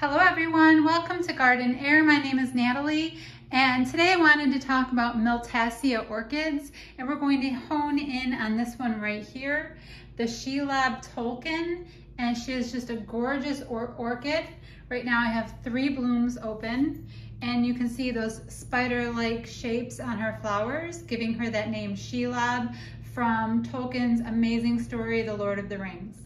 Hello everyone, welcome to Garden Air. My name is Natalie and today I wanted to talk about Miltassia orchids, and we're going to hone in on this one right here, the Shelob Tolkien, and she is just a gorgeous orchid. Right now I have 3 blooms open and you can see those spider-like shapes on her flowers, giving her that name Shelob from Tolkien's amazing story, The Lord of the Rings.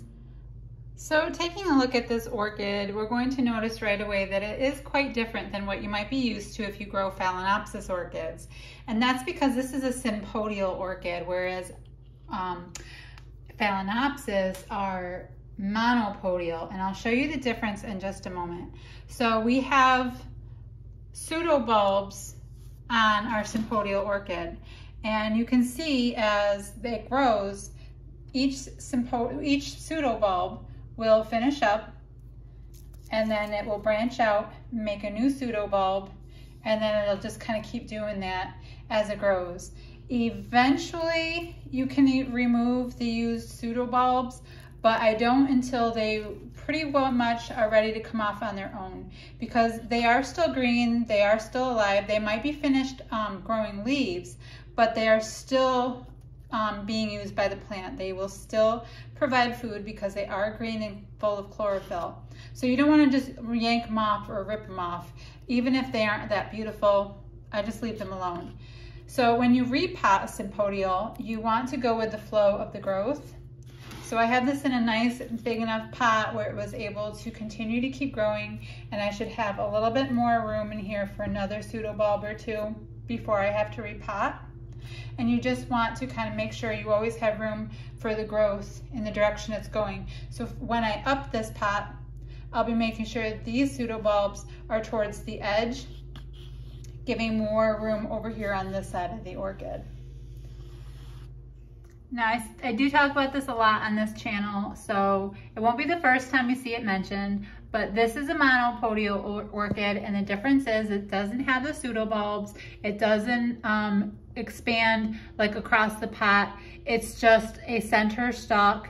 So taking a look at this orchid, we're going to notice right away that it is quite different than what you might be used to if you grow Phalaenopsis orchids. And that's because this is a sympodial orchid, whereas Phalaenopsis are monopodial. And I'll show you the difference in just a moment. So we have pseudobulbs on our sympodial orchid. And you can see as it grows, each pseudobulb will finish up, and then it will branch out, make a new pseudobulb, and then it'll just kind of keep doing that as it grows. Eventually, you can remove the used pseudobulbs, but I don't until they pretty well much are ready to come off on their own, because they are still green, they are still alive, they might be finished growing leaves, but they are still being used by the plant. They will still provide food because they are green and full of chlorophyll. So you don't want to just yank them off or rip them off. Even if they aren't that beautiful, I just leave them alone. So when you repot a sympodial, you want to go with the flow of the growth. So I have this in a nice big enough pot where it was able to continue to keep growing, and I should have a little bit more room in here for another pseudobulb or 2 before I have to repot. And you just want to kind of make sure you always have room for the growth in the direction it's going. So when I up this pot, I'll be making sure these pseudobulbs are towards the edge, giving more room over here on this side of the orchid. Now I do talk about this a lot on this channel, so it won't be the first time you see it mentioned, but this is a monopodial orchid, and the difference is it doesn't have the pseudobulbs, it doesn't expand like across the pot. It's just a center stalk,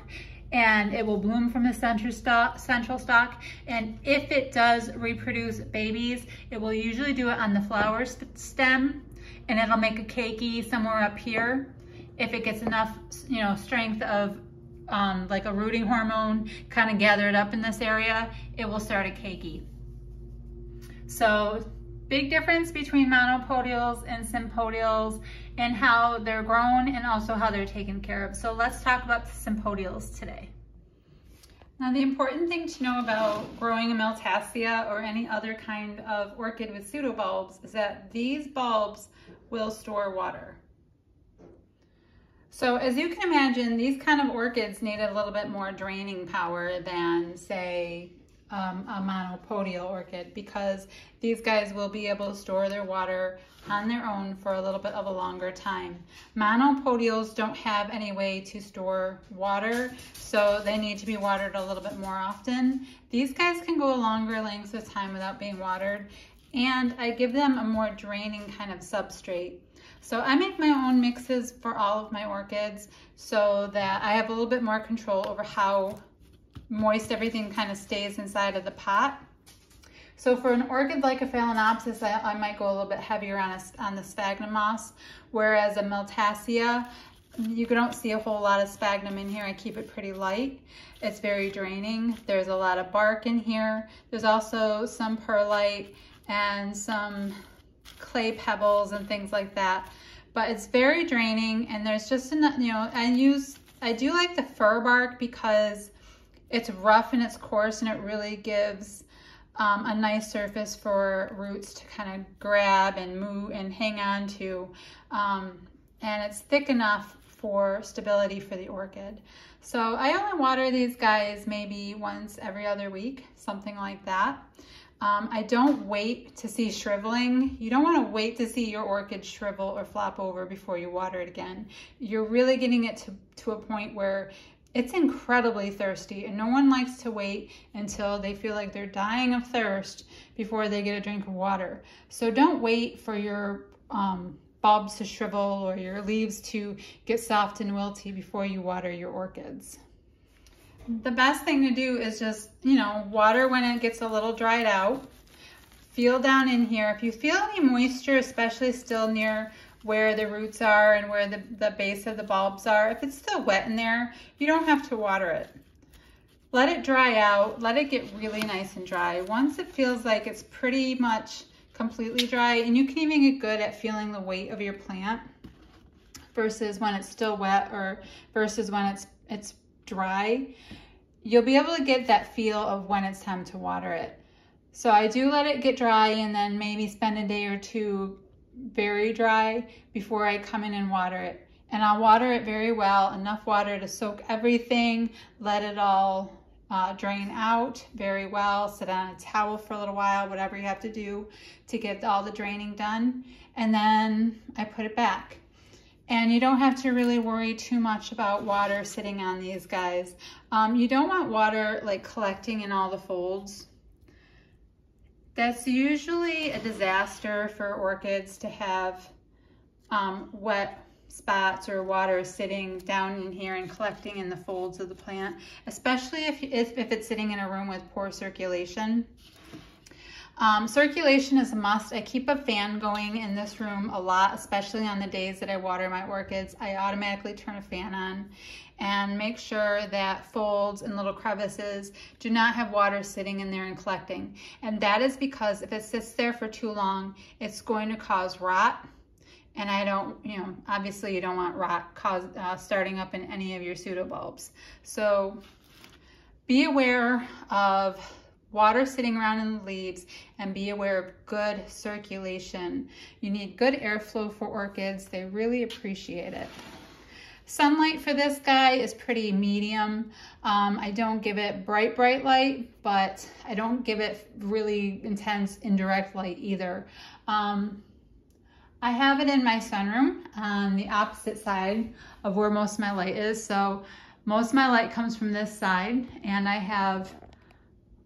and it will bloom from the central stalk. And if it does reproduce babies, it will usually do it on the flower stem, and it'll make a keiki somewhere up here. If it gets enough, strength of like a rooting hormone kind of gathered up in this area, it will start a keiki. So big difference between monopodials and sympodials and how they're grown and also how they're taken care of. So let's talk about the sympodials today. Now the important thing to know about growing a Miltassia or any other kind of orchid with pseudobulbs is that these bulbs will store water. So as you can imagine, these kind of orchids need a little bit more draining power than, say, a monopodial orchid, because these guys will be able to store their water on their own for a little bit of a longer time. Monopodials don't have any way to store water, so they need to be watered a little bit more often. These guys can go longer lengths of time without being watered, and I give them a more draining kind of substrate. So I make my own mixes for all of my orchids so that I have a little bit more control over how moist everything kind of stays inside of the pot. So for an orchid like a Phalaenopsis, I might go a little bit heavier on the sphagnum moss, whereas a Miltassia, you don't see a whole lot of sphagnum in here. I keep it pretty light. It's very draining. There's a lot of bark in here. There's also some perlite and some clay pebbles and things like that, but it's very draining, and there's just enough, I do like the fir bark because it's rough and it's coarse, and it really gives a nice surface for roots to kind of grab and move and hang on to, and it's thick enough for stability for the orchid. So I only water these guys maybe once every other week, something like that. I don't wait to see shriveling. You don't want to wait to see your orchid shrivel or flop over before you water it again. You're really getting it to a point where it's incredibly thirsty, and no one likes to wait until they feel like they're dying of thirst before they get a drink of water. So don't wait for your bulbs to shrivel or your leaves to get soft and wilty before you water your orchids. the best thing to do is just, you know, water when it gets a little dried out. Feel down in here. If you feel any moisture, especially still near where the roots are and where the base of the bulbs are, if it's still wet in there, you don't have to water it. Let it dry out. Let it get really nice and dry. Once it feels like it's pretty much completely dry, and you can even get good at feeling the weight of your plant versus when it's still wet or versus when it's dry, you'll be able to get that feel of when it's time to water it. So I do let it get dry and then maybe spend a day or two very dry before I come in and water it. And I'll water it very well, enough water to soak everything, let it all drain out very well, sit on a towel for a little while, whatever you have to do to get all the draining done. And then I put it back. And you don't have to really worry too much about water sitting on these guys. You don't want water like collecting in all the folds. That's usually a disaster for orchids to have wet spots or water sitting down in here and collecting in the folds of the plant, especially if it's sitting in a room with poor circulation. Circulation is a must. I keep a fan going in this room a lot, especially on the days that I water my orchids. I automatically turn a fan on and make sure that folds and little crevices do not have water sitting in there and collecting. And that is because if it sits there for too long, it's going to cause rot. And I don't, you know, obviously you don't want rot starting up in any of your pseudobulbs. So be aware of water sitting around in the leaves and be aware of good circulation. You need good airflow for orchids. They really appreciate it. Sunlight for this guy is pretty medium. I don't give it bright light, but I don't give it really intense indirect light either. I have it in my sunroom on the opposite side of where most of my light is. So most of my light comes from this side, and I have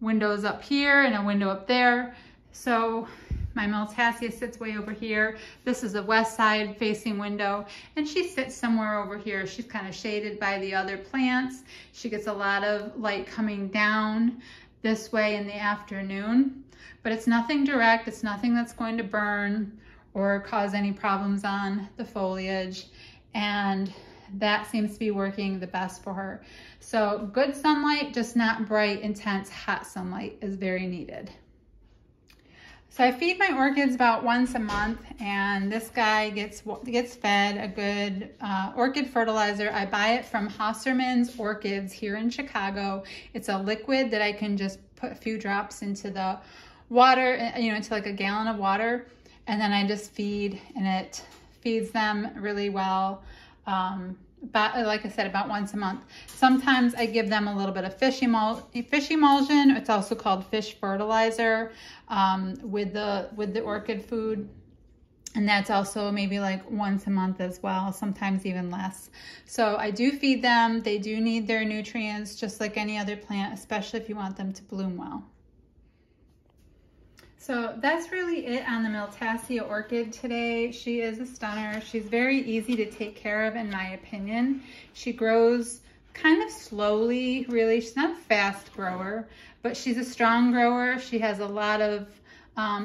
windows up here and a window up there. So my Miltassia sits way over here. This is a west side facing window, and she sits somewhere over here. She's kind of shaded by the other plants. She gets a lot of light coming down this way in the afternoon, but it's nothing direct. It's nothing that's going to burn or cause any problems on the foliage, and that seems to be working the best for her. So good sunlight, just not bright, intense, hot sunlight is very needed. So I feed my orchids about once a month, and this guy gets fed a good orchid fertilizer. I buy it from Hosserman's Orchids here in Chicago. It's a liquid that I can just put a few drops into the water, you know, into like a gallon of water, and then I just feed, and it feeds them really well. About, like I said, about once a month. Sometimes I give them a little bit of fish emulsion. It's also called fish fertilizer with the orchid food. And that's also maybe like once a month as well, sometimes even less. So I do feed them. They do need their nutrients just like any other plant, especially if you want them to bloom well. So that's really it on the Miltassia Orchid today. She is a stunner. She's very easy to take care of, in my opinion. She grows kind of slowly, really. She's not a fast grower, but she's a strong grower. She has a lot of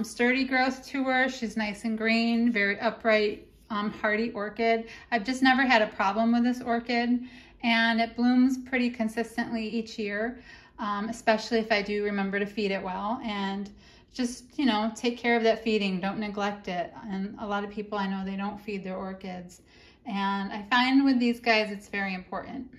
sturdy growth to her. She's nice and green, very upright, hardy orchid. I've just never had a problem with this orchid, and it blooms pretty consistently each year, especially if I do remember to feed it well. And just, you know, take care of that feeding. Don't neglect it. And a lot of people I know, they don't feed their orchids. And I find with these guys, it's very important.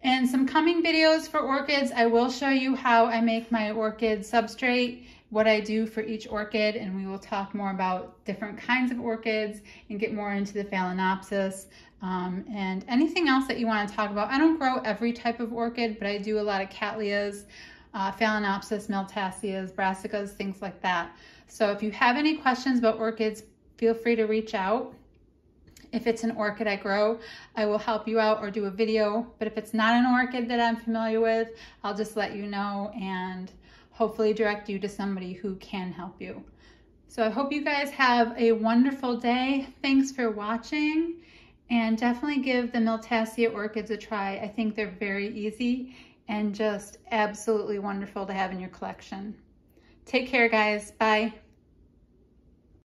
In some coming videos for orchids, I will show you how I make my orchid substrate, what I do for each orchid, and we will talk more about different kinds of orchids and get more into the Phalaenopsis and anything else that you want to talk about. I don't grow every type of orchid, but I do a lot of Cattleyas, Phalaenopsis, Miltassias, Brassicas, things like that. So if you have any questions about orchids, feel free to reach out. If it's an orchid I grow, I will help you out or do a video. But if it's not an orchid that I'm familiar with, I'll just let you know and hopefully direct you to somebody who can help you. So I hope you guys have a wonderful day. Thanks for watching, And definitely give the Miltassia orchids a try. I think they're very easy and just absolutely wonderful to have in your collection. Take care, guys. Bye.